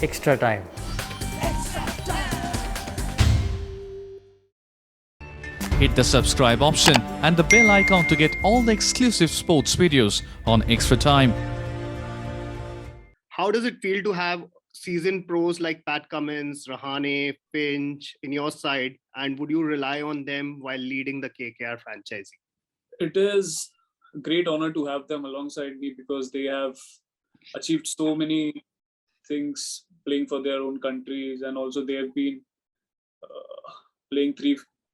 Extra time. Hit the subscribe option and the bell icon to get all the exclusive sports videos on Extra Time. How does it feel to have seasoned pros like Pat Cummins, Rahane, Finch in your side? And would you rely on them while leading the KKR franchising? It is a great honor to have them alongside me because they have achieved so many things playing for their own countries, and also they have been playing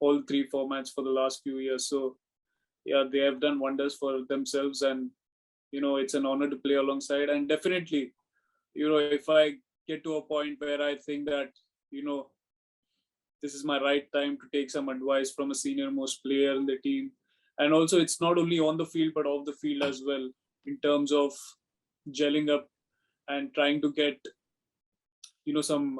all three formats for the last few years. So yeah, they have done wonders for themselves, and it's an honor to play alongside. And definitely, if I get to a point where I think that this is my right time to take some advice from a senior most player in the team, and also it's not only on the field but off the field as well, in terms of gelling up and trying to get some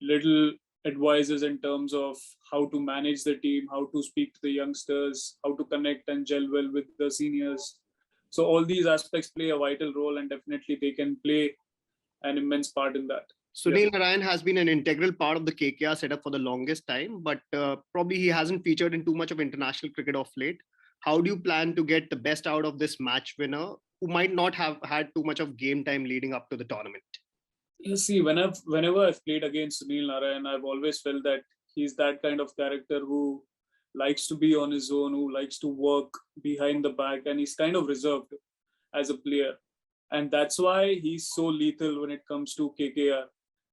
little advices in terms of how to manage the team, how to speak to the youngsters, how to connect and gel well with the seniors. So all these aspects play a vital role, and definitely they can play an immense part in that. Sunil Narine has been an integral part of the KKR setup for the longest time, but probably he hasn't featured in too much of international cricket of late. How do you plan to get the best out of this match winner who might not have had too much of game time leading up to the tournament? You see, whenever I've played against Sunil Narine, I've always felt that he's that kind of character who likes to be on his own, who likes to work behind the back, and he's kind of reserved as a player. And that's why he's so lethal when it comes to KKR.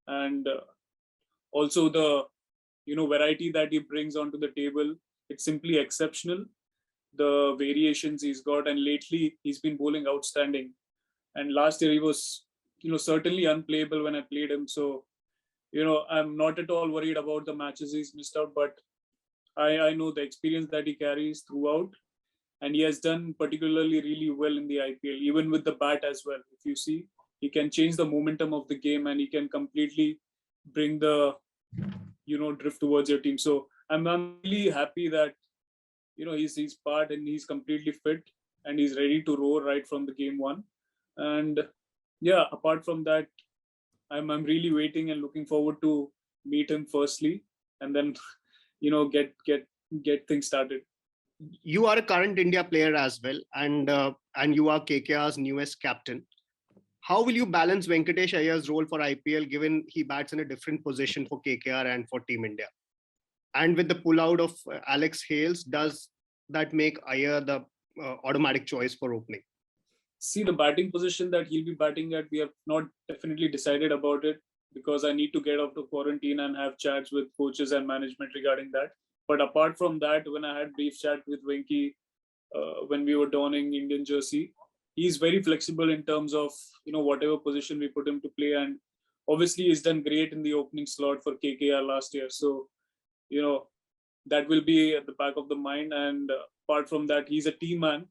And also the variety that he brings onto the table, it's simply exceptional. The variations he's got, and lately he's been bowling outstanding. And last year he was certainly unplayable when I played him. So I'm not at all worried about the matches he's missed out, but I know the experience that he carries throughout, and he has done particularly really well in the IPL, even with the bat as well. If you see, he can change the momentum of the game, and he can completely bring the drift towards your team. So I'm really happy that he's part and he's completely fit and he's ready to roar right from the game one. And yeah, apart from that, I'm really waiting and looking forward to meet him firstly, and then get things started. You are a current India player as well, and you are KKR's newest captain. How will you balance Venkatesh Iyer's role for IPL, given he bats in a different position for KKR and for Team India? And with the pullout of Alex Hales, does that make Iyer the automatic choice for opening? See, the batting position that he'll be batting at, we have not definitely decided about it, because I need to get off the quarantine and have chats with coaches and management regarding that. But apart from that, when I had brief chat with Venki, when we were donning Indian jersey, he's very flexible in terms of whatever position we put him to play. And obviously he's done great in the opening slot for KKR last year. So that will be at the back of the mind. And apart from that, he's a team man,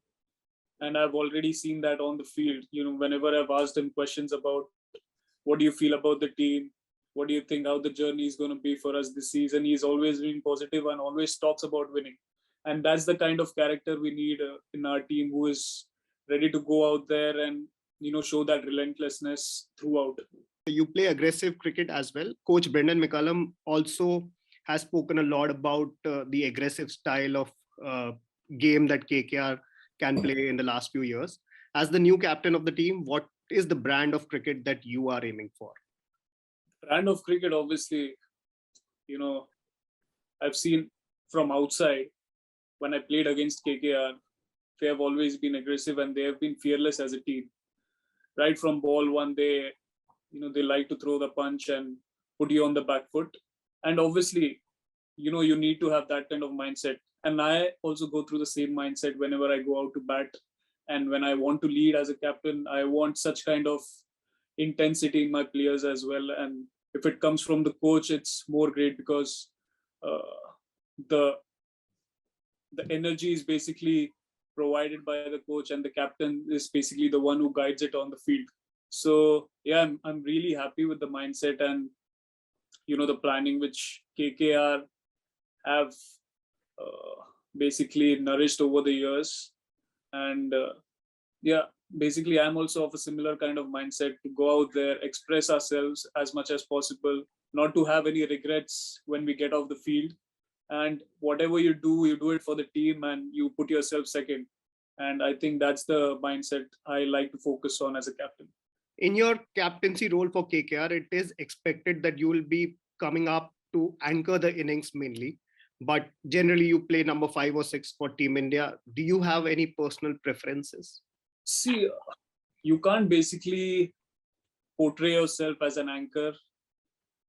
and I've already seen that on the field. Whenever I've asked him questions about what do you feel about the team, what do you think how the journey is going to be for us this season, he's always been positive and always talks about winning. And that's the kind of character we need in our team, who is ready to go out there and show that relentlessness throughout. You play aggressive cricket as well. Coach Brendan McCullum also has spoken a lot about the aggressive style of game that KKR can play in the last few years. As the new captain of the team, what is the brand of cricket that you are aiming for? Brand of cricket, obviously, I've seen from outside when I played against KKR, they have always been aggressive and they have been fearless as a team. Right from ball one, they like to throw the punch and put you on the back foot. And obviously, you need to have that kind of mindset. And I also go through the same mindset whenever I go out to bat. And when I want to lead as a captain, I want such kind of intensity in my players as well. And if it comes from the coach, it's more great, because the energy is basically provided by the coach, and the captain is basically the one who guides it on the field. So yeah, I'm really happy with the mindset and the planning which KKR have basically nourished over the years. And yeah, basically I'm also of a similar kind of mindset to go out there, express ourselves as much as possible, not to have any regrets when we get off the field. And whatever you do it for the team and you put yourself second. And I think that's the mindset I like to focus on as a captain. In your captaincy role for KKR, it is expected that you will be coming up to anchor the innings mainly. But generally, you play number 5 or 6 for Team India. Do you have any personal preferences? See, you can't basically portray yourself as an anchor.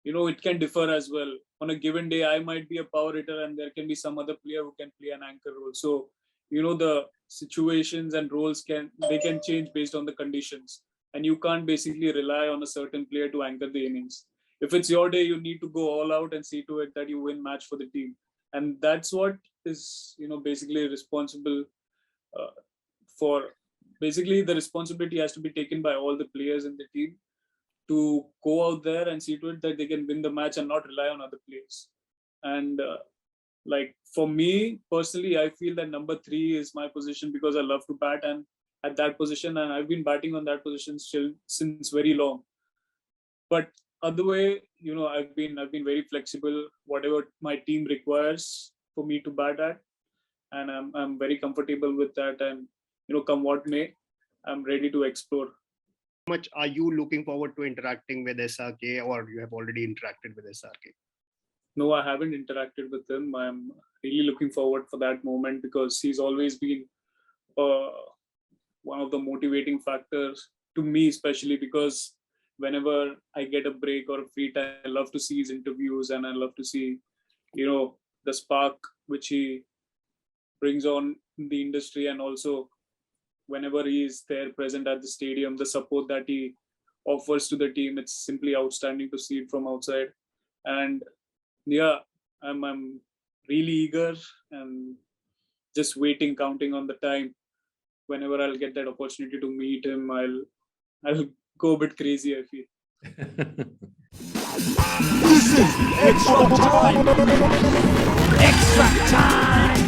It can differ as well. On a given day, I might be a power hitter and there can be some other player who can play an anchor role. So, the situations and roles can change based on the conditions. And you can't basically rely on a certain player to anchor the innings. If it's your day, you need to go all out and see to it that you win match for the team. And that's what is, basically responsible for. Basically, the responsibility has to be taken by all the players in the team to go out there and see to it that they can win the match and not rely on other players. And for me personally, I feel that number 3 is my position because I love to bat and at that position, and I've been batting on that position still since very long. But other way, I've been very flexible. Whatever my team requires for me to bat at, and I'm very comfortable with that. And come what may, I'm ready to explore. How much are you looking forward to interacting with SRK, or you have already interacted with SRK? No, I haven't interacted with him. I'm really looking forward for that moment because he's always been one of the motivating factors to me, especially because whenever I get a break or a free time, I love to see his interviews and I love to see, the spark which he brings on in the industry, and also whenever he is there present at the stadium, the support that he offers to the team, it's simply outstanding to see it from outside. And yeah, I'm really eager and just waiting, counting on the time. Whenever I'll get that opportunity to meet him, I'll go a bit crazy, I feel. This is Extra Time! Extra Time!